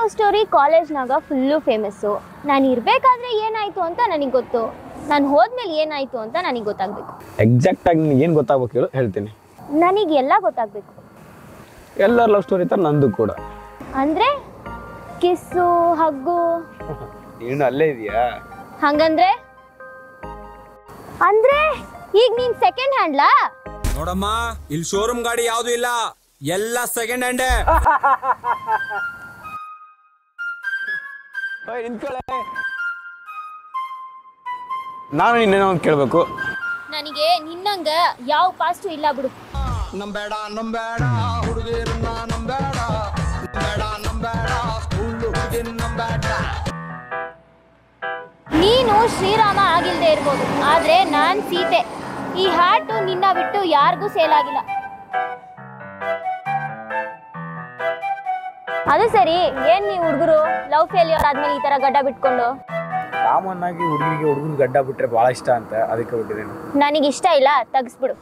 Love story ಕಾಲೇಜ್ನಾಗ full famous. ನಾನು ಇರಬೇಕಾದ್ರೆ ಏನಾಯಿತು ಅಂತ ನನಗೆ ಗೊತ್ತು, ನಾನು ಹೋದ್ಮೇಲೆ ಏನಾಯಿತು ಅಂತ ನನಗೆ ಗೊತ್ತಾಗಬೇಕು. ಎಕ್ಸಾಕ್ಟಾಗಿ ನಿನಗೆ ಏನು ಗೊತ್ತಾಗಬೇಕು ಹೇಳು, ಹೇಳ್ತೀನಿ. ನನಗೆಲ್ಲ ಗೊತ್ತಾಗಬೇಕು. ಎಲ್ಲರ ಲವ್ ಸ್ಟೋರಿ ಥರ ನಂದು ಕೂಡ. ಅಂದರೆ ಕಿಸ್ಸು ಹಗ್ಗು ನೀನು ಅಲ್ಲೇ ಇದೆಯಾ? ಹಂಗಂದ್ರೆ ಅಂದ್ರೆ ಈಗ ನೀನ್ ಸೆಕೆಂಡ್ ಹ್ಯಾಂಡ್ಲಾ? ನೋಡಮ್ಮ, ಇಲ್ಲಿ ಶೋರೂಮ್ ಗಾಡಿ ಯಾವ್ದು ಇಲ್ಲ, ಎಲ್ಲ ಸೆಕೆಂಡ್ ಹ್ಯಾಂಡೇ. ನಾನು ನಿನ್ನೇನೋ ಒಂದು ಕೇಳಬೇಕು. ನನಗೆ ನಿನ್ನಂಗ ಯಾವ ಪಾಸ್ಟು ಇಲ್ಲ ಬಿಡು. ನಂಬೇಡ ನಂಬೇಡ ಹುಡುಗಿರನ್ನ ನಂಬೇಡ, ನಂಬೇಡ ನಂಬೇಡ ಹುಡುಗಿನ ನಂಬೇಡ. ನೀನು ಶ್ರೀರಾಮ ಆಗಿಲ್ದೇ ಇರ್ಬೋದು, ಆದ್ರೆ ನಾನ್ ಸೀತೆ. ಈ ಹಾಟು ನಿನ್ನ ಬಿಟ್ಟು ಯಾರಿಗೂ ಸೇಲ್ ಆಗಿಲ್ಲ. ಅದು ಸರಿ, ಏನ್ ನೀವು ಹುಡುಗರು ಲವ್ ಫೇಲ್ಯೂರ್ ಆದ್ಮೇಲೆ ಈ ತರ ಗಡ್ಡ ಬಿಟ್ಕೊಂಡು? ಕಾಮನ್ ಆಗಿ ಹುಡುಗಿಗೆ ಹುಡುಗನ ಗಡ್ಡ ಬಿಟ್ರೆ ಬಹಳ ಇಷ್ಟ ಅಂತ, ಅದಕ್ಕೆ ಬಿಟ್ಟಿದ್ದೇನೆ. ನನಗಿಷ್ಟ ಇಲ್ಲ, ತೆಗಿಸ್ಬಿಡು.